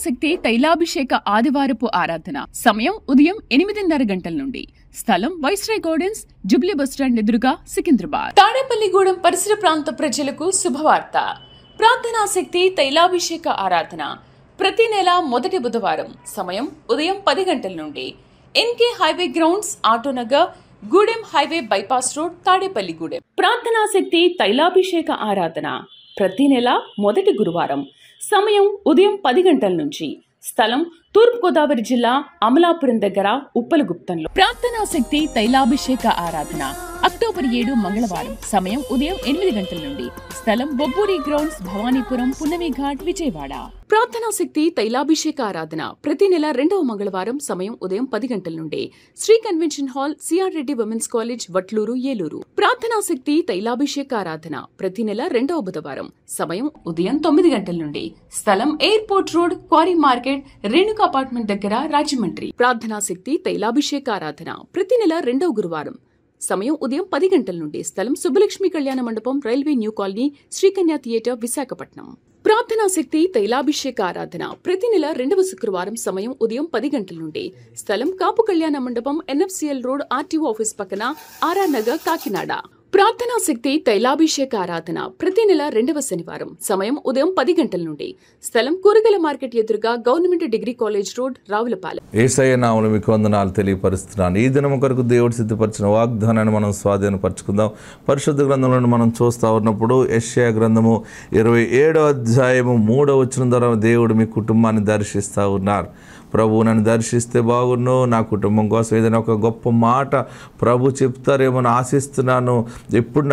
శక్తి తైలాభిషేక ఆదివారపు ఆరాధన. సమయం ఉదయం 8:30 గంటల నుండి. స్థలం వైస్రాయ్ గార్డెన్స్, జుబ్లీ బస్టాండ్ ఎదురుగా, సికింద్రాబాద్. తాడేపల్లిగూడెం పరిసర ప్రాంత ప్రజలకు శుభవార్త. ప్రార్థనా శక్తి తైలాభిషేక ఆరాధన ప్రతి నెల మొదటి బుధవారం. సమయం ఉదయం 10 గంటల నుండి. NK highway grounds, Autonagar, Gudem highway bypass road, Tadepalligudem. ప్రార్థనా శక్తి తైలాభిషేక ఆరాధన ప్రతి నెల మొదటి గురువారం. సమయం ఉదయం 10 గంటల నుంచి. స్థలం తూర్పుగోదావరి జిల్లా, అమలాపురం దగ్గర, ఉప్పలగుప్తంలో. ప్రార్థనా శక్తి తైలాభిషేక ఆరాధన అక్టోబర్ 7 మంగళవారం. సమయం ఉదయం 8 గంటల నుండి. స్థలం బొబ్బూరి గ్రౌండ్స్, భవానీపురం, పున్నమి ఘాట్, విజయవాడ. ప్రార్థనా శక్తి తైలాభిషేక ఆరాధన ప్రతి నెల 2వ మంగళవారం. సమయం ఉదయం 10 గంటల నుండి. Shri convention hall, C R Reddy women's college, Vatluru, Eluru. ప్రార్థనా శక్తి తైలాభిషేక ఆరాధన ప్రతి నెల 2వ బుధవారం. సమయం ఉదయం 9 గంటల నుండి. స్థలం airport road, quarry market, Renuka apartment దగ్గర, రాజమండ్రి. ప్రార్థనా శక్తి తైలాభిషేక ఆరాధన ప్రతి నెల 2వ గురువారం. సమయం ఉదయం 10 గంటల నుండి. స్థలం సుబ్బలక్ష్మి కళ్యాణ మండపం, railway new colony, Srikanya theatre, Visakhapatnam. ప్రార్థనా శక్తి తైలాభిషేక ఆరాధన ప్రతి నెల 2వ శుక్రవారం. సమయం ఉదయం 10 గంటల నుండి. స్థలం కాపు కళ్యాణ మండపం, ఎన్ఎఫ్సిఎల్ రోడ్, ఆర్టీఓ ఆఫీస్ పక్కన, ఆర్ఆర్ నగర్, కాకినాడ. ప్రార్థనా శక్తి తైలాభిషేక ఆరాధన ప్రతి నెల 2వ శనివారం. సమయం ఉదయం 10 గంటల నుండి. స్థలం కూరగాయల మార్కెట్ ఎదురుగా, government degree college road, Ravulapalem. Yesayya నామములో మీకు వందనాలు తెలియపరుస్తున్నాను. ఈ దినం కొరకు దేవుడు సిద్ధపరిచిన వాగ్దానాన్ని మనం స్వాధీనపరచుకుందాం. పరిశుద్ధ గ్రంథంలో మనం చూస్తూ ఉన్నప్పుడు యెషయా గ్రంథము 27వ అధ్యాయము 3వ వచనం ద్వారా దేవుడు మీ కుటుంబాన్ని దర్శిస్తూ ఉన్నారు. ప్రభు నన్ను దర్శిస్తే బాగున్ను, నా కుటుంబం కోసం ఏదైనా ఒక గొప్ప మాట ప్రభు చెప్తారేమో అని ఆశిస్తున్నాను. ఎప్పుడు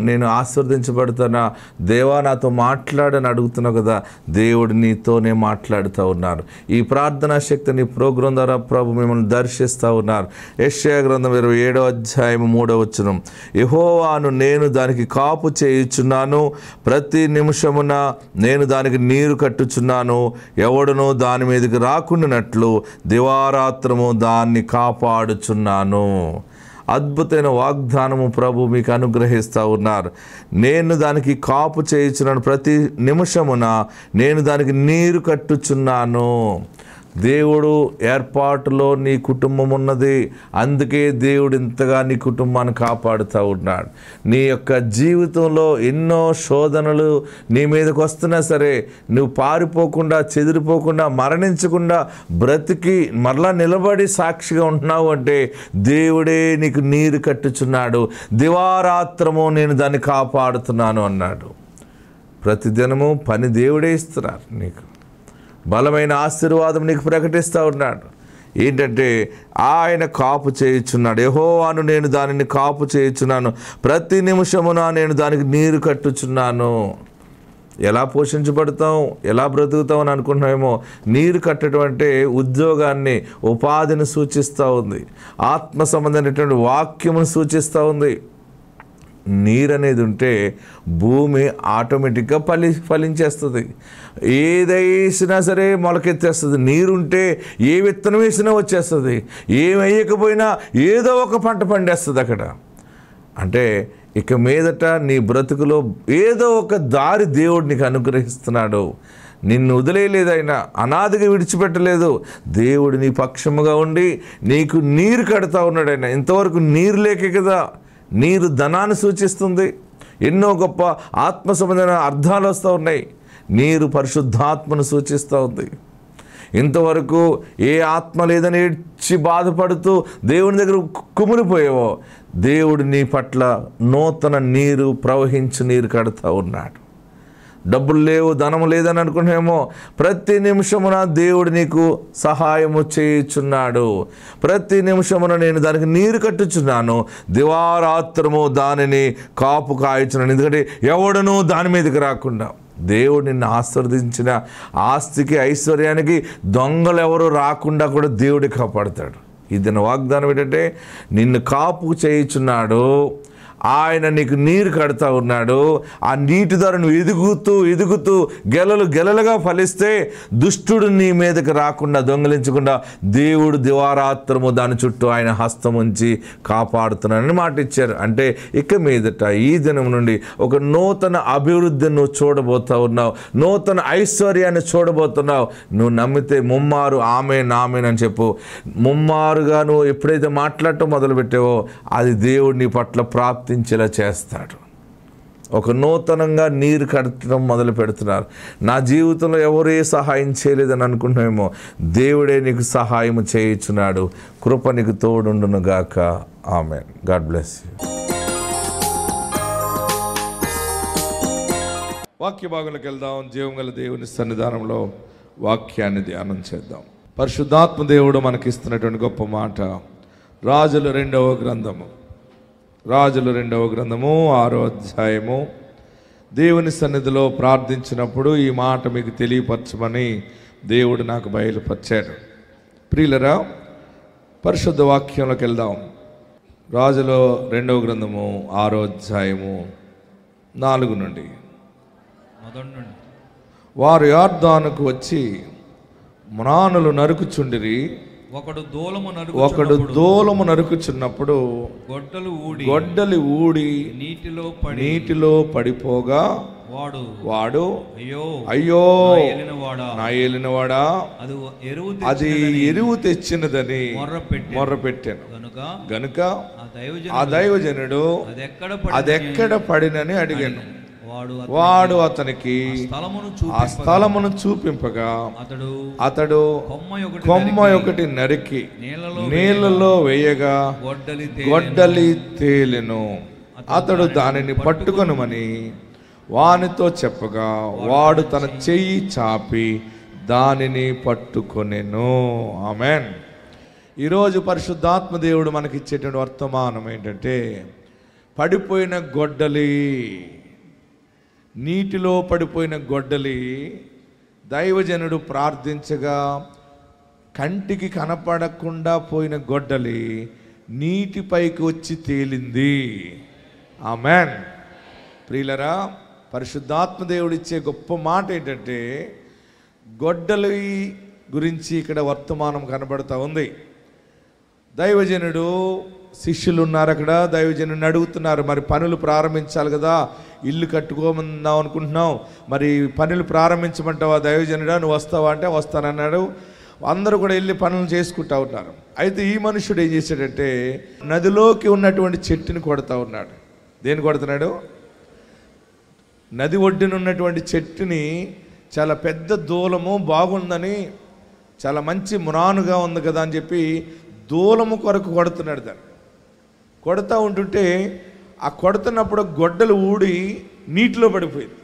నేను ఆశీర్వదించబడతానా, దేవా నాతో మాట్లాడని అడుగుతున్నావు కదా. దేవుడు నీతోనే మాట్లాడుతూ ఉన్నారు. ఈ ప్రార్థనా శక్తిని ప్రోగ్రాం ద్వారా ప్రభు మిమ్మల్ని దర్శిస్తూ ఉన్నారు. యెషయా గ్రంథం 27వ అధ్యాయం 3వ వచనం, యెహోవాను నేను దానికి కాపు చేయుచున్నాను, ప్రతి నిమిషమున నేను దానికి నీరు కట్టుచున్నాను, ఎవడునో దాని మీదకి రాకుండా దివారాత్రము దాన్ని కాపాడుచున్నాను. అద్భుతమైన వాగ్దానము ప్రభు మీకు అనుగ్రహిస్తూ ఉన్నారు. నేను దానికి కాపు చేయుచున్నాను, ప్రతి నిమిషమున నేను దానికి నీరు కట్టుచున్నాను. దేవుడు ఏర్పాటులో నీ కుటుంబం ఉన్నది. అందుకే దేవుడు ఇంతగా నీ కుటుంబాన్ని కాపాడుతూ ఉన్నాడు. నీ యొక్క జీవితంలో ఎన్నో శోధనలు నీ మీదకి వస్తున్నా సరే, నువ్వు పారిపోకుండా, చెదిరిపోకుండా, మరణించకుండా బ్రతికి మరలా నిలబడి సాక్షిగా ఉంటున్నావు అంటే దేవుడే నీకు నీరు కట్టుచున్నాడు. దివారాత్రము నేను దాన్ని కాపాడుతున్నాను అన్నాడు. ప్రతిదినము పని దేవుడే ఇస్తున్నారు. నీకు బలమైన ఆశీర్వాదం నీకు ప్రకటిస్తూ ఉన్నాడు. ఏంటంటే ఆయన కాపు చేయుచున్నాడు. యెహోవాను నేను దానిని కాపు చేయుచున్నాను, ప్రతి నిమిషమున నేను దానికి నీరు కట్టుచున్నాను. ఎలా పోషించబడతాం, ఎలా బ్రతుకుతాం అని అనుకుంటున్నామేమో. నీరు కట్టడం అంటే ఉద్యోగాన్ని, ఉపాధిని సూచిస్తూ ఉంది. ఆత్మ సంబంధమైనటువంటి వాక్యమును సూచిస్తూ ఉంది. నీరు అనేది ఉంటే భూమి ఆటోమేటిక్గా ఫలించేస్తుంది. ఏదైనా సరే మొలకెత్తేస్తుంది. నీరుంటే ఏ విత్తనం వేసినా వచ్చేస్తుంది. ఏం వేయకపోయినా ఏదో ఒక పంట పండేస్తుంది అక్కడ. అంటే ఇక మీదట నీ బ్రతుకులో ఏదో ఒక దారి దేవుడు నీకు అనుగ్రహిస్తున్నాడు. నిన్ను వదిలేయలేదు, ఆయన అనాథగా విడిచిపెట్టలేదు. దేవుడు నీ పక్షముగా ఉండి నీకు నీరు కడతా ఉన్నాడు. ఆయన ఇంతవరకు నీరు లేకే కదా. నీరు ధనాన్ని సూచిస్తుంది. ఎన్నో గొప్ప ఆత్మ సంబంధమైన అర్థాలు వస్తూ ఉన్నాయి. నీరు పరిశుద్ధాత్మను సూచిస్తూ ఉంది. ఇంతవరకు ఏ ఆత్మ లేదని ఏడ్చి బాధపడుతూ దేవుని దగ్గర కుమిలిపోయావో, దేవుడు నీ పట్ల నూతన నీరు, ప్రవహించి నీరు కడతా ఉన్నాడు. డబ్బులు లేవు, ధనము లేదని అనుకుంటేమో, ప్రతి నిమిషమున దేవుడు నీకు సహాయము చేయుచున్నాడు. ప్రతి నిమిషమున నేను దానికి నీరు కట్టుచున్నాను, దివారాత్రము దానిని కాపు కాయుచున్నాను. ఎందుకంటే ఎవడనూ దాని మీదకి రాకుండా. దేవుడు నిన్ను ఆశీర్వదించిన ఆస్తికి, ఐశ్వర్యానికి దొంగలు ఎవరు రాకుండా కూడా దేవుడు కాపాడుతాడు. ఇది నా వాగ్దానం ఏంటంటే, నిన్ను కాపు చేయుచున్నాడు, ఆయన నీకు నీరు కడతా ఉన్నాడు. ఆ నీటి ద్వారా నువ్వు ఎదుగుతూ గెలలుగా ఫలిస్తే దుష్టుడు నీ మీదకి రాకుండా, దొంగిలించకుండా దేవుడు దివారాత్రము దాని చుట్టూ ఆయన హస్తం ఉంచి కాపాడుతున్నానని మాట ఇచ్చారు. అంటే ఇక మీదట ఈ దినం నుండి ఒక నూతన అభివృద్ధిని నువ్వు చూడబోతా ఉన్నావు, నూతన ఐశ్వర్యాన్ని చూడబోతున్నావు. నువ్వు నమ్మితే ముమ్మారు ఆమేన్ ఆమేన్ అని చెప్పు. ముమ్మారుగా నువ్వు ఎప్పుడైతే మాట్లాడటం మొదలుపెట్టావో అది దేవుడు నీ పట్ల ప్రాప్తించేలా చేస్తాడు. ఒక నూతనంగా నీరు కట్టడం మొదలు పెడుతున్నారు. నా జీవితంలో ఎవరే సహాయం చేయలేదని అనుకుంటున్నామేమో, దేవుడే నీకు సహాయం చేయించున్నాడు. కృప నీకు తోడుండును గాక. ఆమేన్. God bless you. వాక్య భాగంలోకి వెళ్దాం. జీవం గల దేవుని సన్నిధానంలో వాక్యాన్ని ధ్యానం చేద్దాం. పరిశుద్ధాత్మ దేవుడు మనకిస్తున్నటువంటి గొప్ప మాట రాజుల 2వ గ్రంథము 6వ అధ్యాయము. దేవుని సన్నిధిలో ప్రార్థించినప్పుడు ఈ మాట మీకు తెలియపరచమని దేవుడు నాకు బయలుపరిచాడు. ప్రియులరా, పరిశుద్ధ వాక్యంలోకి వెళ్దాం. రాజుల 2వ గ్రంథము 6వ అధ్యాయము 4 నుండి. వారు యొర్దానుకు వచ్చి మ్రానులు నరుకుచుండిరి. ఒకడు దూలము నరుకుచున్నప్పుడు గొడ్డలి ఊడి నీటిలో పడిపోగా వాడు అయ్యో నా ఏలినవాడా, అది ఎరువు తెచ్చినదని మొర్రపెట్టాను గనుక ఆ దైవజనుడు అదెక్కడ పడినని అడిగాను. వాడు అతనికి ఆ స్థలమును చూపింపగా అతడు కొమ్మ ఒకటి నరికి నీళ్ళలో వేయగా గొడ్డలి తేలెను. అతడు దానిని పట్టుకొనుమని వానితో చెప్పగా వాడు తన చెయ్యి చాపి దానిని పట్టుకొనెను. ఆమేన్. ఈరోజు పరిశుద్ధాత్మ దేవుడు మనకి ఇచ్చేటువంటి వర్తమానం ఏంటంటే, పడిపోయిన గొడ్డలి, నీటిలో పడిపోయిన గొడ్డలి, దైవజనుడు ప్రార్థించగా కంటికి కనపడకుండా పోయిన గొడ్డలి నీటిపైకి వచ్చి తేలింది. ఆమేన్. ప్రియులరా, పరిశుద్ధాత్మ దేవుడు ఇచ్చే గొప్ప మాట ఏంటంటే, గొడ్డలి గురించి ఇక్కడ వర్తమానం కనబడుతూ ఉంది. దైవజనుడు, శిష్యులు ఉన్నారు అక్కడ, దైవజనుడిని అడుగుతున్నారు, మరి పనులు ప్రారంభించాలి కదా, ఇల్లు కట్టుకోమన్నావు అనుకుంటున్నావు, మరి పనులు ప్రారంభించమంటావా దైవజనుడా, నువ్వు వస్తావా అంటే వస్తానన్నాడు. అందరూ కూడా వెళ్ళి పనులు చేసుకుంటూ ఉన్నారు. అయితే ఈ మనుషుడు ఏం చేశాడంటే, నదిలోకి ఉన్నటువంటి చెట్టుని కొడతా ఉన్నాడు. దేన్ని కొడుతున్నాడు? నది ఒడ్డున ఉన్నటువంటి చెట్టుని, చాలా పెద్ద దూలము బాగుందని, చాలా మంచి మ్రానుగా ఉంది కదా అని చెప్పి దూలము కొరకు కొడుతున్నాడు. దాన్ని కొడతా ఉంటుంటే ఆ కొడుతున్నప్పుడు గొడ్డలు ఊడి నీటిలో పడిపోయింది.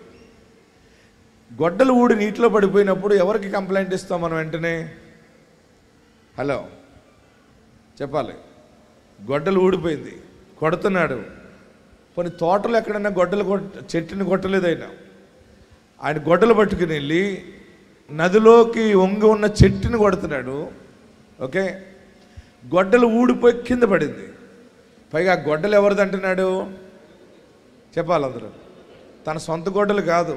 గొడ్డలు ఊడి నీటిలో పడిపోయినప్పుడు ఎవరికి కంప్లైంట్ ఇస్తాం మనం వెంటనే? హలో చెప్పాలి. గొడ్డలు ఊడిపోయింది, కొడుతున్నాడు. కొన్ని తోటలు ఎక్కడైనా చెట్టుని కొట్టలేదు ఆయన గొడ్డలు పట్టుకుని వెళ్ళి నదిలోకి వంగి ఉన్న చెట్టుని కొడుతున్నాడు. ఓకే, గొడ్డలు ఊడిపోయి కింద పడింది. పైగా గొడ్డలు ఎవరిది అంటున్నాడు? చెప్పాలి అందరూ. తన సొంత గొడ్డలు కాదు,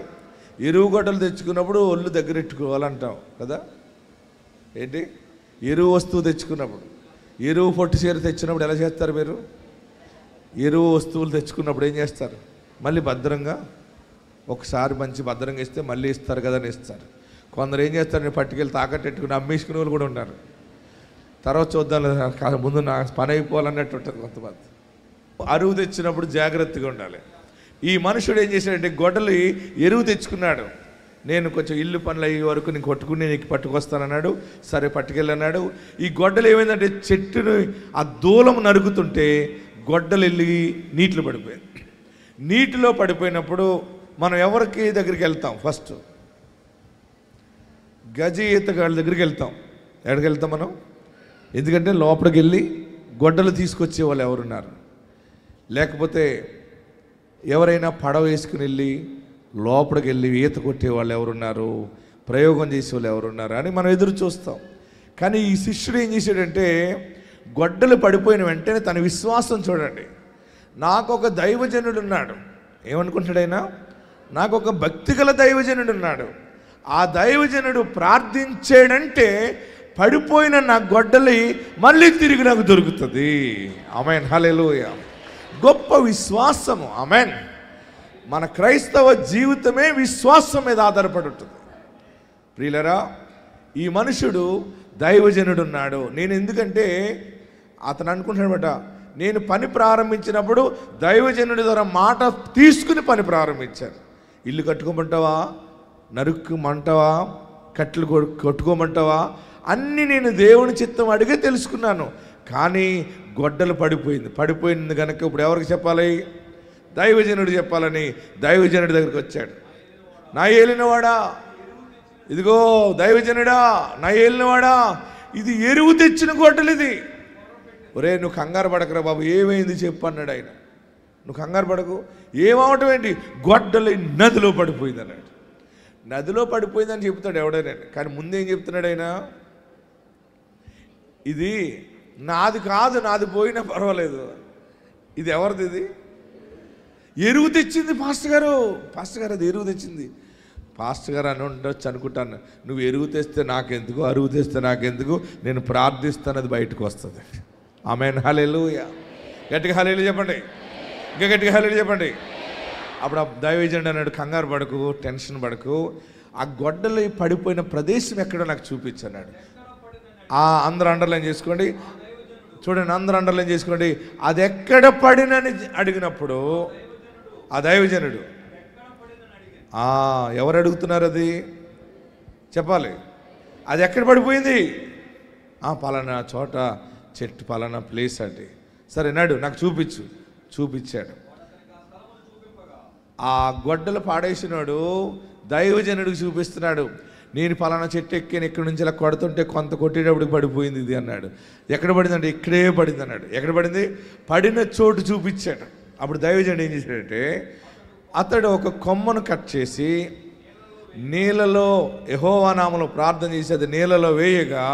ఎరువు గొడ్డలు తెచ్చుకున్నప్పుడు ఒళ్ళు దగ్గరెట్టుకోవాలంటాం కదా. ఏంటి? ఎరువు వస్తువు తెచ్చుకున్నప్పుడు, ఎరువు పొట్టు చీర తెచ్చినప్పుడు ఎలా చేస్తారు మీరు? ఎరువు వస్తువులు తెచ్చుకున్నప్పుడు ఏం చేస్తారు? మళ్ళీ భద్రంగా, ఒకసారి మంచి భద్రంగా ఇస్తే మళ్ళీ ఇస్తారు కదా అని ఇస్తారు. కొందరు ఏం చేస్తారు, నేను పట్టుకెళ్ళి తాకట్టెట్టుకుని అమ్మేసుకునే వాళ్ళు కూడా ఉన్నారు. తర్వాత చూద్దాం, ముందు నా పని అయిపోవాలన్నట్టు ఉంటుంది కొంతమంది. అరువు తెచ్చినప్పుడు జాగ్రత్తగా ఉండాలి. ఈ మనుషుడు ఏం చేశాడంటే, గొడ్డలి ఎరువు తెచ్చుకున్నాడు. నేను కొంచెం ఇల్లు పనులు అయ్యే వరకు నేను కొట్టుకుని నీకు పట్టుకొస్తానన్నాడు. సరే పట్టుకెళ్ళన్నాడు. ఈ గొడ్డలు ఏమైందంటే, చెట్టును ఆ దూలం నరుకుతుంటే గొడ్డలు వెళ్ళి నీటిలో పడిపోయింది. నీటిలో పడిపోయినప్పుడు మనం ఎవరికి దగ్గరికి వెళ్తాం? ఫస్ట్ గజి ఈతగాళ్ళ దగ్గరికి వెళ్తాం. ఎక్కడికి వెళ్తాం మనం? ఎందుకంటే లోపలికి వెళ్ళి గొడ్డలు తీసుకొచ్చే వాళ్ళు ఎవరున్నారు? లేకపోతే ఎవరైనా పడవ వేసుకుని వెళ్ళి లోపలికి వెళ్ళి ఈత కొట్టే వాళ్ళు ఎవరున్నారు? ప్రయోగం చేసే వాళ్ళు ఎవరున్నారు అని మనం ఎదురు చూస్తాం. కానీ ఈ శిష్యుడు ఏం చేశాడంటే, గొడ్డలు పడిపోయిన వెంటనే తన విశ్వాసం చూడండి. నాకు ఒక దైవజనుడు ఉన్నాడు. ఏమనుకుంటాడైనా? నాకు ఒక భక్తిగల దైవజనుడు ఉన్నాడు. ఆ దైవజనుడు ప్రార్థించాడంటే పడిపోయిన నా గొడ్డలి మళ్ళీ తిరిగి నాకు దొరుకుతుంది. ఆమేన్, హల్లెలూయా. గొప్ప విశ్వాసము. ఆమేన్. మన క్రైస్తవ జీవితమే విశ్వాసం మీద ఆధారపడి ఉంటుంది. ప్రియులరా, ఈ మనుషుడు దైవజనుడు ఉన్నాడు. నేను ఎందుకంటే అతను అనుకుంటున్నాడట, నేను పని ప్రారంభించినప్పుడు దైవజనుడి ద్వారా మాట తీసుకుని పని ప్రారంభించాను. ఇల్లు కట్టుకోమంటావా, నరుక్కుమంటావా, కట్లు కొట్టుకోమంటావా, అన్నీ నేను దేవుని చిత్తం అడిగే తెలుసుకున్నాను. కానీ గొడ్డలు పడిపోయింది కనుక ఇప్పుడు ఎవరికి చెప్పాలి? దైవజనుడు చెప్పాలని దైవజనుడి దగ్గరికి వచ్చాడు. నా ఏలినవాడా, ఇదిగో దైవజనుడా, నా ఏలినవాడా, ఇది ఎరువు తెచ్చిన గొడ్డలు ఇది. ఒరే, నువ్వు కంగారు పడకరా బాబు, ఏమైంది చెప్పు అన్నాడు ఆయన. నువ్వు కంగారు పడకు. ఏమవటం ఏంటి? గొడ్డలి నదిలో పడిపోయింది అన్నాడు. నదిలో పడిపోయిందని చెప్తాడు ఎవడైనా, కానీ ముందేం చెప్తున్నాడు ఆయన? ఇది నాది కాదు, నాది పోయినా పర్వాలేదు, ఇది ఎవరిది? ఇది ఎరువు తెచ్చింది పాస్టర్ గారు అది ఎరువు తెచ్చింది. పాస్టర్ గారు అని ఉండొచ్చు అనుకుంటాను. నువ్వు ఎరువు తెస్తే నాకెందుకు, అరువు తెస్తే నాకెందుకు, నేను ప్రార్థిస్తాను, అది బయటకు వస్తుంది. ఆమేన్, హల్లెలూయా. గట్టిగా హల్లెలూయా చెప్పండి, ఇంకా గట్టిగా హల్లెలూయా చెప్పండి. అప్పుడు ఆ దైవజనుడు అన్నాడు, కంగారు పడకు, టెన్షన్ పడకు, ఆ గొడ్డలు పడిపోయిన ప్రదేశం ఎక్కడో నాకు చూపించన్నాడు. అందరూ అండర్లైన్ చేసుకోండి, చూడండి, అందరూ అండర్లైన్ చేసుకోండి. అది ఎక్కడ పడినని అడిగినప్పుడు ఆ దైవజనుడు, ఎవరు అడుగుతున్నారు? అది చెప్పాలి. అది ఎక్కడ పడిపోయింది? పలానా చోట, చెట్టు పలానా ప్లేస్ అంటే. సరే నాడు నాకు చూపించాడు. ఆ గొడ్డలు పాడేసినాడు దైవజనుడికి చూపిస్తున్నాడు. నేను పలానా చెట్టు ఎక్కాను, ఇక్కడి నుంచి ఇలా కొడుతుంటే కొంత కొట్టేటప్పుడు పడిపోయింది ఇది అన్నాడు. ఎక్కడ పడిందంటే ఇక్కడే పడింది అన్నాడు. ఎక్కడ పడింది? పడిన చోటు చూపించాడు. అప్పుడు దైవజనుడు ఏం చేశాడంటే, అతడు ఒక కొమ్మను కట్ చేసి నీళ్ళలో యెహోవా నామములో ప్రార్థన చేసి అది నీళ్ళలో వేయగా,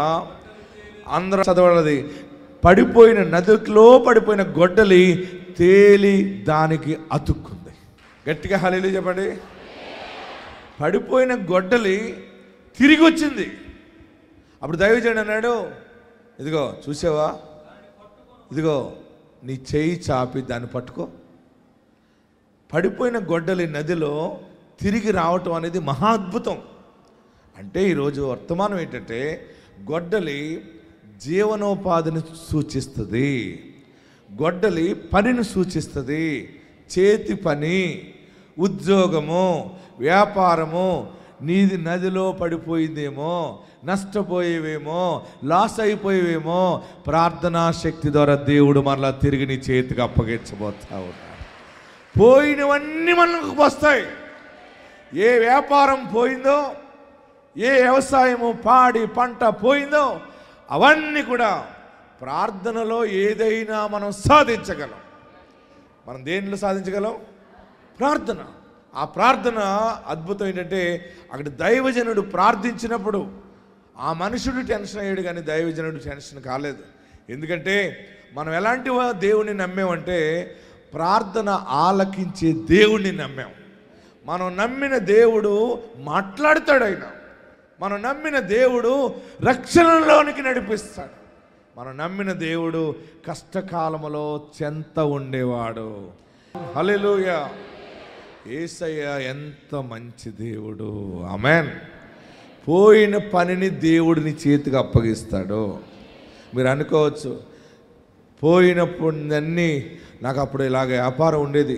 అందరూ చదవడది, పడిపోయిన నదిలో పడిపోయిన గొడ్డలి తేలి దానికి అతుక్కుంది. గట్టిగా హల్లెలూయా చెప్పండి. పడిపోయిన గొడ్డలి తిరిగి వచ్చింది. అప్పుడు దైవజనుడు అన్నాడు, ఇదిగో చూసావా, ఇదిగో నీ చేయి చాపి దాన్ని పట్టుకో. పడిపోయిన గొడ్డలి నదిలో తిరిగి రావటం అనేది మహా అద్భుతం. అంటే ఈరోజు వర్తమానం ఏంటంటే, గొడ్డలి జీవనోపాధిని సూచిస్తుంది, గొడ్డలి పనిని సూచిస్తుంది. చేతి పని, ఉద్యోగము, వ్యాపారము. నీది నదిలో పడిపోయిందేమో, నష్టపోయేవేమో, లాస్ అయిపోయేవేమో, ప్రార్థనా శక్తి ద్వారా దేవుడు మరలా తిరిగి నీ చేతికి అప్పగించబోతా ఉన్నాడు. పోయినవన్నీ మనకు వస్తాయి. ఏ వ్యాపారం పోయిందో, ఏ వ్యవసాయము పాడి పంట పోయిందో, అవన్నీ కూడా ప్రార్థనలో ఏదైనా మనం సాధించగలం. మనం దేనిలో సాధించగలం? ప్రార్థన. ఆ ప్రార్థన అద్భుతం ఏంటంటే, అక్కడ దైవజనుడు ప్రార్థించినప్పుడు ఆ మనుషుడు టెన్షన్ అయ్యాడు, కానీ దైవజనుడు టెన్షన్ కాలేదు. ఎందుకంటే మనం ఎలాంటి దేవుణ్ణి నమ్మామంటే, ప్రార్థన ఆలకించే దేవుణ్ణి నమ్మాం. మనం నమ్మిన దేవుడు మాట్లాడతాడు. ఆయన మనం నమ్మిన దేవుడు రక్షణలోనికి నడిపిస్తాడు. మనం నమ్మిన దేవుడు కష్టకాలములో చెంత ఉండేవాడు. హల్లెలూయా. యేసయ్య ఎంత మంచి దేవుడు. ఆమేన్. పోయిన పనిని దేవుడిని చేతికి అప్పగిస్తాడు. మీరు అనుకోవచ్చు, పోయినప్పుడు అన్నీ నాకు అప్పుడు ఇలాగ వ్యాపారం ఉండేది,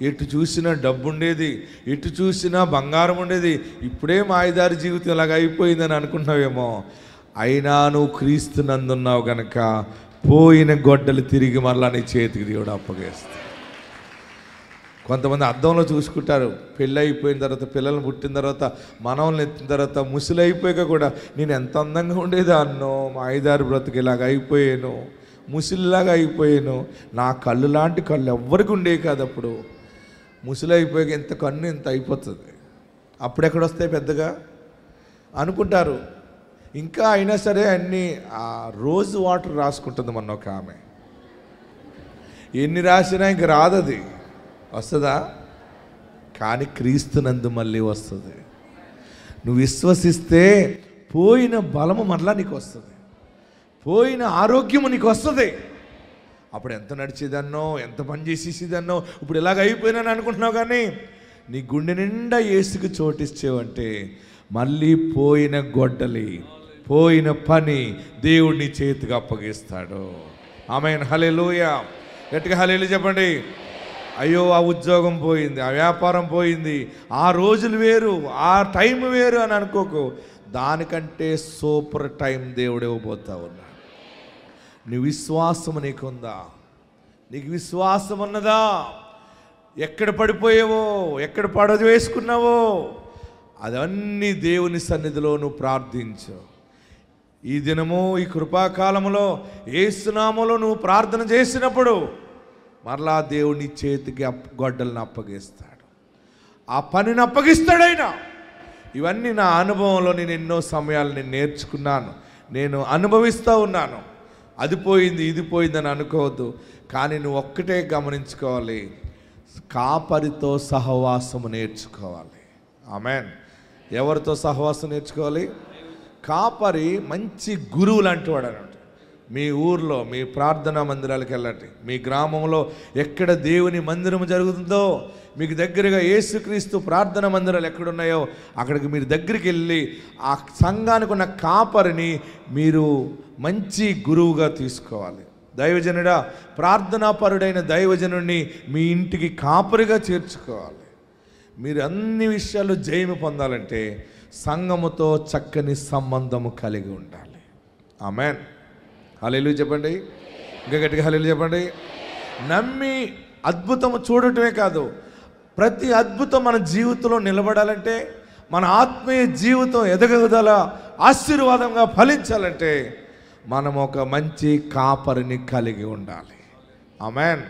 ఎటు చూసినా డబ్బు ఉండేది, ఎటు చూసినా బంగారం ఉండేది, ఇప్పుడే మా ఐదారు జీవితం ఇలాగ అయిపోయిందని అనుకుంటున్నావేమో. అయినా నువ్వు క్రీస్తు నందున్నావు కనుక పోయిన గొడ్డలు తిరిగి మరలా నీ చేతికి దేవుడు అప్పగేస్తాడు. కొంతమంది అద్దంలో చూసుకుంటారు, పెళ్ళి అయిపోయిన తర్వాత, పిల్లలు పుట్టిన తర్వాత, మనవల్ని ఎత్తిన తర్వాత, ముసలి అయిపోయాక కూడా నేను ఎంత అందంగా ఉండేది అన్నో, మా ఐదారు బ్రతుకు ఇలాగ అయిపోయాను, ముసలిలాగా అయిపోయాను, నా కళ్ళు లాంటి కళ్ళు ఎవ్వరికి ఉండేవి కాదు. అప్పుడు ముసలి అయిపోయాక ఎంత కన్ను ఎంత అయిపోతుంది, అప్పుడెక్కడ వస్తాయి పెద్దగా అనుకుంటారు. ఇంకా అయినా సరే అన్నీ ఆ రోజు వాటర్ రాసుకుంటుంది మొన్న ఒక ఆమె. ఎన్ని రాసినా ఇంక రాదది. వస్తుందా? కానీ క్రీస్తునందు మళ్ళీ వస్తుంది. నువ్వు విశ్వసిస్తే పోయిన బలము మరలా నీకు వస్తుంది, పోయిన ఆరోగ్యము నీకు వస్తుంది. అప్పుడు ఎంత నడిచేదన్నో, ఎంత పని చేసేసేదన్నో, ఇప్పుడు ఇలాగ అయిపోయినాను అనుకుంటున్నావు. కానీ నీ గుండె నిండా యేసుకు చోటిచ్చేవంటే మళ్ళీ పోయిన గొడ్డలి, పోయిన పని దేవుడిని చేతికి అప్పగిస్తాడు. ఆమేన్, హల్లెలూయా. గట్టిగా హల్లెలూయా చెప్పండి. అయ్యో ఆ ఉద్యోగం పోయింది, ఆ వ్యాపారం పోయింది, ఆ రోజులు వేరు, ఆ టైం వేరు అని అనుకోకు. దానికంటే సూపర్ టైం దేవుడు ఇవ్వబోతా ఉన్నాడు. నీ విశ్వాసం నీకుందా? నీకు విశ్వాసం ఉన్నదా? ఎక్కడ పడిపోయావో, ఎక్కడ పడవ వేసుకున్నావో అదన్నీ దేవుని సన్నిధిలో నువ్వు ప్రార్థించు. ఈ దినము, ఈ కృపాకాలంలో యేసునామములో నువ్వు ప్రార్థన చేసినప్పుడు మరలా దేవుని చేతికి గొడ్డలను అప్పగిస్తాడు, ఆ పనిని అప్పగిస్తాడు ఆయన. ఇవన్నీ నా అనుభవంలో నేను ఎన్నో సమయాలు నేను నేర్చుకున్నాను, నేను అనుభవిస్తూ ఉన్నాను. అది పోయింది, ఇది పోయిందని అనుకోవద్దు. కానీ నువ్వు ఒక్కటే గమనించుకోవాలి, కాపరితో సహవాసము నేర్చుకోవాలి. ఆమేన్. ఎవరితో సహవాసం నేర్చుకోవాలి? కాపరి మంచి గురువు లాంటి వాడు అన్నమాట. మీ ఊర్లో మీ ప్రార్థనా మందిరాలకు వెళ్ళండి. మీ గ్రామంలో ఎక్కడ దేవుని మందిరం జరుగుతుందో, మీకు దగ్గరగా యేసుక్రీస్తు ప్రార్థనా మందిరాలు ఎక్కడున్నాయో అక్కడికి మీరు దగ్గరికి వెళ్ళి ఆ సంఘానికి ఉన్న కాపరిని మీరు మంచి గురువుగా తీసుకోవాలి. దైవజనుడా, ప్రార్థనాపరుడైన దైవజనుడిని మీ ఇంటికి కాపరిగా చేర్చుకోవాలి. మీరు అన్ని విషయాల్లో జయము పొందాలంటే సంఘముతో చక్కని సంబంధము కలిగి ఉండాలి. ఆమేన్. హల్లెలూయా చెప్పండి. ఇంకా గట్టిగా హల్లెలూయా చెప్పండి. నమ్మి అద్భుతము చూడటమే కాదు, ప్రతి అద్భుతం మన జీవితంలో నిలబడాలంటే, మన ఆత్మీయ జీవితం ఎదగదల ఆశీర్వాదంగా ఫలించాలంటే మనం ఒక మంచి కాపరిని కలిగి ఉండాలి. ఆమేన్.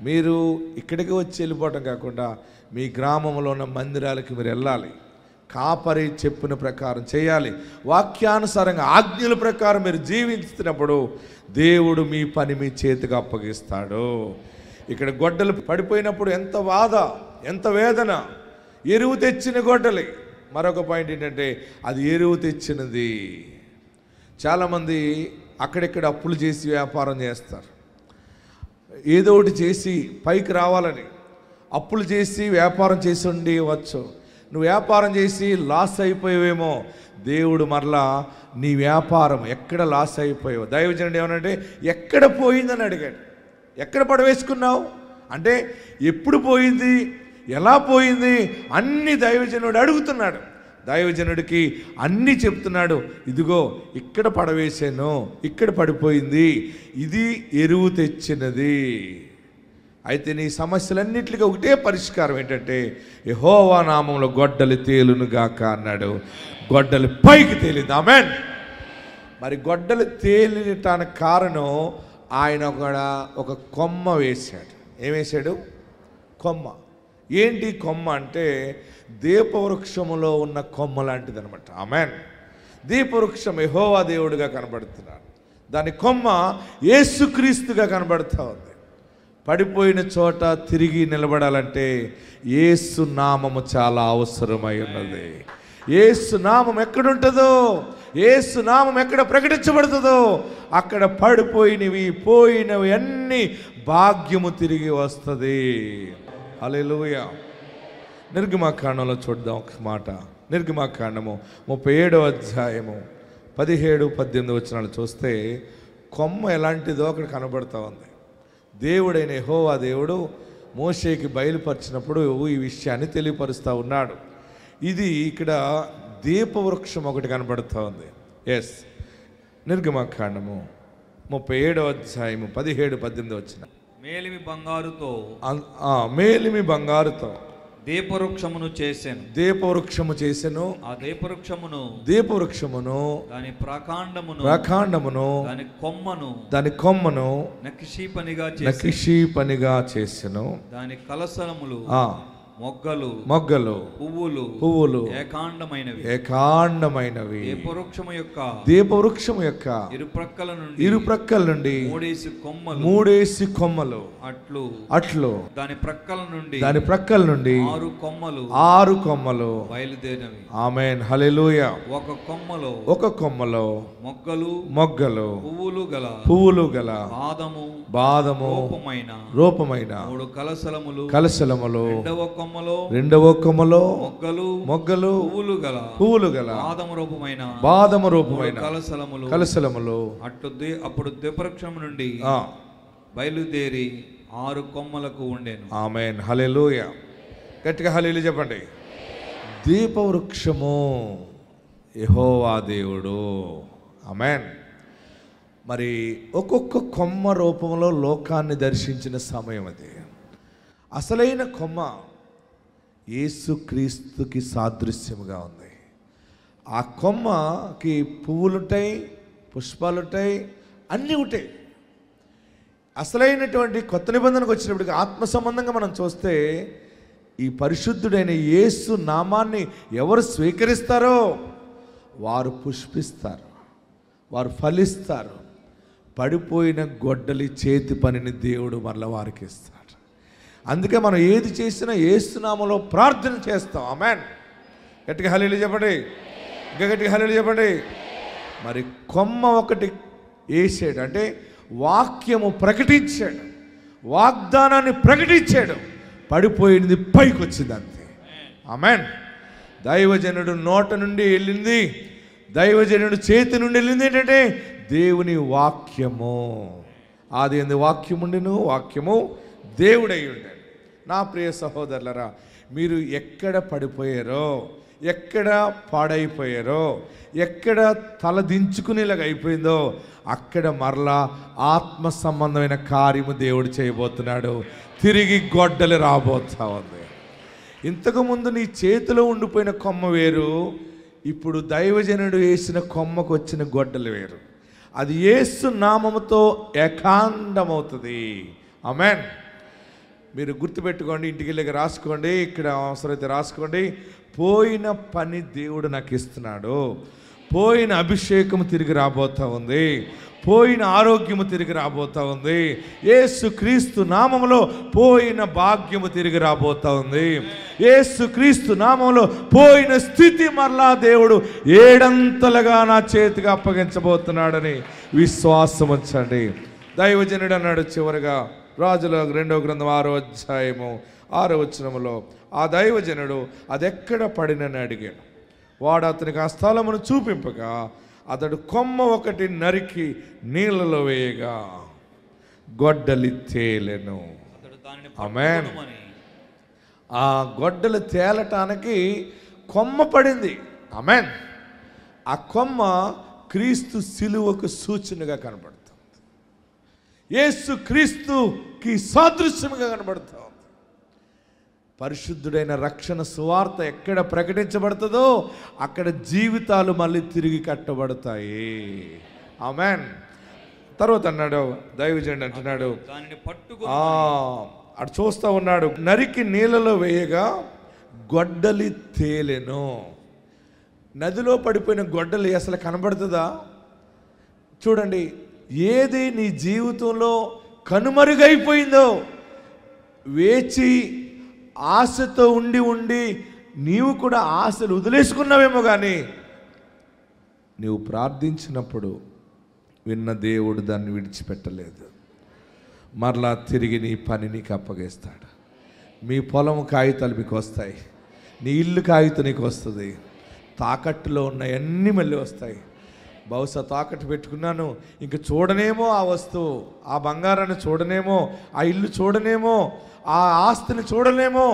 మీరు ఇక్కడికి వచ్చి వెళ్ళిపోవటం కాకుండా మీ గ్రామంలో ఉన్న మందిరాలకి మీరు వెళ్ళాలి. కాపరి చెప్పిన ప్రకారం చేయాలి. వాక్యానుసారంగా ఆజ్ఞల ప్రకారం మీరు జీవిస్తున్నప్పుడు దేవుడు మీ పని మీ చేతికి అప్పగిస్తాడు. ఇక్కడ గొడ్డలు పడిపోయినప్పుడు ఎంత బాధ, ఎంత వేదన. ఎరువు తెచ్చిన గొడ్డలి. మరొక పాయింట్ ఏంటంటే అది ఎరువు తెచ్చినది. చాలామంది అక్కడెక్కడ అప్పులు చేసి వ్యాపారం చేస్తారు. ఏదో ఒకటి చేసి పైకి రావాలని అప్పులు చేసి వ్యాపారం చేసి ఉండవచ్చు. నువ్వు వ్యాపారం చేసి లాస్ అయిపోయావేమో, దేవుడు మరలా నీ వ్యాపారం ఎక్కడ లాస్ అయిపోయావు. దైవజనుడు ఏమనంటే ఎక్కడ పోయిందని అడిగాడు. ఎక్కడ పడవేసుకున్నావు అంటే ఎప్పుడు పోయింది, ఎలా పోయింది అన్ని దైవజనుడు అడుగుతున్నాడు. దైవజనుడికి అన్నీ చెప్తున్నాడు. ఇదిగో ఇక్కడ పడవేశాను, ఇక్కడ పడిపోయింది, ఇది ఎరువు తెచ్చినది. అయితే నీ సమస్యలన్నిటికీ ఒకటే పరిష్కారం ఏంటంటే యెహోవా నామములో గొడ్డలి తేలును గాక అన్నాడు. గొడ్డలి పైకి తేలింది. ఆమేన్. మరి గొడ్డలి తేలిటానికి కారణం ఆయన ఒక కొమ్మ వేశాడు. ఏం వేశాడు? కొమ్మ. ఏంటి కొమ్మ అంటే దీపవృక్షములో ఉన్న కొమ్మ లాంటిది అనమాట. ఆమేన్. దీపవృక్షం యెహోవా దేవుడిగా కనబడుతున్నాడు. దాని కొమ్మ యేసుక్రీస్తుగా కనబడుతూ ఉంది. పడిపోయిన చోట తిరిగి నిలబడాలంటే యేసు నామము చాలా అవసరమై ఉన్నది. యేసు నామం ఎక్కడుంటుందో, యేసు నామం ఎక్కడ ప్రకటించబడుతుందో అక్కడ పడిపోయినవి పోయినవి అన్నీ భాగ్యము తిరిగి వస్తుంది. హల్లెలూయా. నిర్గమకాండంలో చూద్దాం ఒక మాట. నిర్గమకాండము 37వ అధ్యాయము 17-18 వచనాలు చూస్తే కొమ్మ ఎలాంటిదో అక్కడ కనబడుతూ ఉంది. దేవుడైన యెహోవా దేవుడు మోషేకి బయలుపరిచినప్పుడు ఈ విషయాన్ని తెలియపరుస్తూ ఉన్నాడు. ఇది ఇక్కడ దీపవృక్షం ఒకటి కనబడుతూ ఉంది. ఎస్, నిర్గమకాండము 37వ అధ్యాయము 17-18 వచ్చిన మేలిమి బంగారుతో మేలిమి బంగారుతో దీపవృక్షమును చేసెను. దీపవృక్షము చేసెను. ఆ దీపవృక్షమును దాని ప్రాకాండమును దాని కొమ్మను నక్షి పనిగా చేసెను. దాని కలశములు మొగ్గలు పువ్వులు ఏకాండమైనవి దీపవృక్షము యొక్క ఇరుప్రక్కల నుండి 3 కొమ్మలు అట్లు దాని ప్రక్కల నుండి 6 కొమ్మలు బయలుదేరినవి. ఆమేన్ హల్లెలూయా. ఒక కొమ్మలో మొగ్గలు పువ్వులు గల బాదము రూపమైన 3 కలశలములు రెండవ కొమ్మలో మొగ్గలు పువ్వులు గల బాదము రూపమైన కలశలములు అప్పుడు దీపవృక్షము నుండి బయలుదేరి 6 కొమ్మలకు ఉండేను. ఆమేన్ హల్లెలూయా. గట్టిగా హల్లెలూయా చెప్పండి. దీపవృక్షము యెహోవా దేవుడు. ఆమేన్. మరి ఒక్కొక్క కొమ్మ రూపంలో లోకాన్ని దర్శించిన సమయం అది. అసలైన కొమ్మ యేసుక్రీస్తుకి సాదృశ్యముగా ఉంది. ఆ కొమ్మకి పువ్వులుంటాయి, పుష్పాలుంటాయి, అన్నీ ఉంటాయి. అసలైనటువంటి కొత్త నిబంధనకు వచ్చినప్పటికీ ఆత్మ సంబంధంగా మనం చూస్తే ఈ పరిశుద్ధుడైన యేసు నామాన్ని ఎవరు స్వీకరిస్తారో వారు పుష్పిస్తారు, వారు ఫలిస్తారు. పడిపోయిన గొడ్డలి చేతి పనిని దేవుడు మరలా వారికి ఇస్తాడు. అందుకే మనం ఏది చేసినా యేసు నామములో ప్రార్థన చేస్తాం. ఆమేన్. గట్టిగా హల్లెలూయా చెప్పండి. ఇంకా గట్టిగా హల్లెలూయా చెప్పండి. మరి కొమ్మ ఒకటి వేసాడు, అంటే వాక్యము ప్రకటించాడు, వాగ్దానాన్ని ప్రకటించాడు. పడిపోయింది పైకి వచ్చింది అంతే. ఆమేన్. దైవజనుడు నోట నుండి వెళ్ళింది, దైవజనుడు చేతి నుండి వెళ్ళింది ఏంటంటే దేవుని వాక్యము. ఆది యందు వాక్యము ఉండెను, వాక్యము దేవుడై ఉండాడు. నా ప్రియ సహోదరులరా, మీరు ఎక్కడ పడిపోయారో, ఎక్కడ పాడైపోయారో, ఎక్కడ తల దించుకునేలాగా అయిపోయిందో అక్కడ మరలా ఆత్మ సంబంధమైన కార్యము దేవుడు చేయబోతున్నాడు. తిరిగి గొడ్డలి రాబోతా ఉంది. ఇంతకుముందు నీ చేతిలో ఉండిపోయిన కొమ్మ వేరు, ఇప్పుడు దైవజనుడు వేసిన కొమ్మకు వచ్చిన గొడ్డలి వేరు. అది యేసు నామముతో ఏకాండమవుతుంది. ఆమేన్. మీరు గుర్తుపెట్టుకోండి, ఇంటికి వెళ్ళి రాసుకోండి, ఇక్కడ అవసరమైతే రాసుకోండి. పోయిన పని దేవుడు నాకు ఇస్తున్నాడు. పోయిన అభిషేకము తిరిగి రాబోతా ఉంది, పోయిన ఆరోగ్యము తిరిగి రాబోతా ఉంది. యేసుక్రీస్తు నామములో పోయిన భాగ్యము తిరిగి రాబోతా ఉంది. యేసుక్రీస్తు నామములో పోయిన స్థితి మరలా దేవుడు 7 నా చేతికి అప్పగించబోతున్నాడని విశ్వాసం ఉంచండి. దైవజనుడు అన్నాడు చివరిగా రాజుల 2వ గ్రంథం 6వ అధ్యాయము 6వ వచనములో, ఆ దైవజనుడు అదెక్కడ పడినని అడిగాడు. వాడు అతనికి ఆ స్థలమును చూపింపగా అతడు కొమ్మ ఒకటి నరికి నీళ్ళలో వేయగా గొడ్డలి తేలెను. ఆమేన్. ఆ గొడ్డలి తేలటానికి కొమ్మ పడింది. ఆమేన్. ఆ కొమ్మ క్రీస్తు శిలువకు సూచనగా కనబడుతుంది, యేసు క్రీస్తుకి సాదృశ్యంగా కనబడుతుంది. పరిశుద్ధుడైన రక్షణ సువార్త ఎక్కడ ప్రకటించబడుతుందో అక్కడ జీవితాలు మళ్ళీ తిరిగి కట్టబడతాయి. ఆమేన్. తర్వాత అన్నాడు దైవజనుడు అంటున్నాడు, అటు చూస్తూ ఉన్నాడు, నరికి నీళ్ళలో వేయగా గొడ్డలి తేలెను. నదిలో పడిపోయిన గొడ్డలి అసలు కనబడుతుందా? చూడండి, ఏది నీ జీవితంలో కనుమరుగైపోయిందో, వేచి ఆశతో ఉండి ఉండి నీవు కూడా ఆశలు వదిలేసుకున్నావేమో, కానీ నీవు ప్రార్థించినప్పుడు విన్న దేవుడు దాన్ని విడిచిపెట్టలేదు. మరలా తిరిగి నీ పని నీకు అప్పగిస్తాడు. మీ పొలం కాగితాలు మీకు వస్తాయి, నీ ఇల్లు కాగితం నీకు వస్తుంది, తాకట్టులో ఉన్న అన్నీ మళ్ళీ వస్తాయి. బహుశా తాకట్టు పెట్టుకున్నాను, ఇంక చూడనేమో ఆ వస్తువు, ఆ బంగారాన్ని చూడనేమో, ఆ ఇల్లు చూడనేమో, ఆ ఆస్తిని చూడలేమో,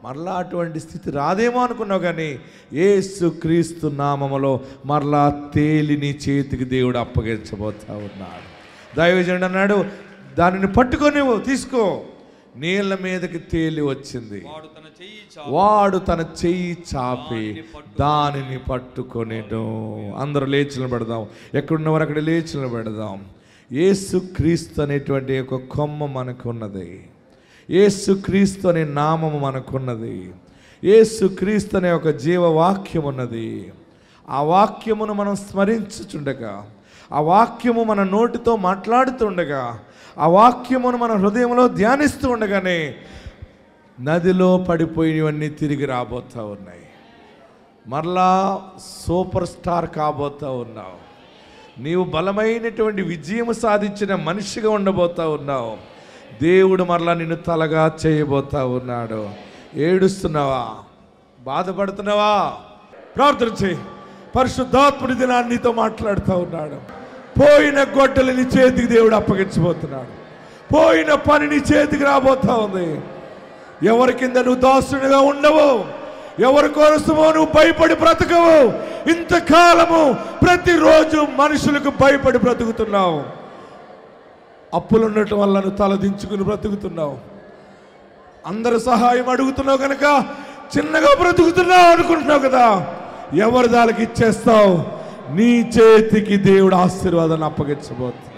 మరలా అటువంటి స్థితి రాదేమో అనుకున్నావు. కానీ యేసుక్రీస్తు నామములో మరలా తేలి నీ చేతికి దేవుడు అప్పగించబోతా ఉన్నాడు. దైవజనుడు అన్నాడు, దానిని పట్టుకొని తీసుకో. నీళ్ళ మీదకి తేలి వచ్చింది. వాడు తన చెయ్యి చాపి దానిని పట్టుకొనేను. అందరూ లేచి నిలబడదాం, ఎక్కడున్నవారు అక్కడ లేచి నిలబడదాం. యేసుక్రీస్తు అనేటువంటి ఒక కొమ్మ మనకు ఉన్నది. యేసుక్రీస్తు అనే నామము మనకున్నది. యేసుక్రీస్తు అనే ఒక జీవవాక్యం ఉన్నది. ఆ వాక్యమును మనం స్మరించుచుండగా, ఆ వాక్యము మన నోటితో మాట్లాడుతుండగా, ఆ వాక్యమును మన హృదయంలో ధ్యానిస్తూ ఉండగానే నదిలో పడిపోయినవన్నీ తిరిగి రాబోతూ ఉన్నాయి. మరలా సూపర్ స్టార్ కాబోతూ ఉన్నావు. నీవు బలమైనటువంటి విజయం సాధించిన మనిషిగా ఉండబోతూ ఉన్నావు. దేవుడు మరలా నిన్ను తలగా చేయబోతా ఉన్నాడు. ఏడుస్తున్నావా? బాధపడుతున్నావా? ప్రార్థన చేయి. పరిశుద్ధాత్ముడి దినాన్ని నీతో మాట్లాడుతూ ఉన్నాడు. పోయిన గొడ్డలి నీ చేతికి దేవుడు అప్పగించబోతున్నాడు. పోయిన పని నీ చేతికి రాబోతా ఉంది. ఎవరి కింద నువ్వు దాసునిగా ఉండవు, ఎవరి కోసమో నువ్వు భయపడి బ్రతకవు. ఇంతకాలము ప్రతిరోజు మనుషులకు భయపడి బ్రతుకుతున్నావు. అప్పులు ఉండటం వల్ల నువ్వు తలదించుకుని బ్రతుకుతున్నావు. అందరు సహాయం అడుగుతున్నావు కనుక చిన్నగా బ్రతుకుతున్నావు అనుకుంటున్నావు కదా. ఎవరి దానికి ఇచ్చేస్తావు? నీ చేతికి దేవుడు ఆశీర్వాదాన్ని అప్పగించబోతుంది.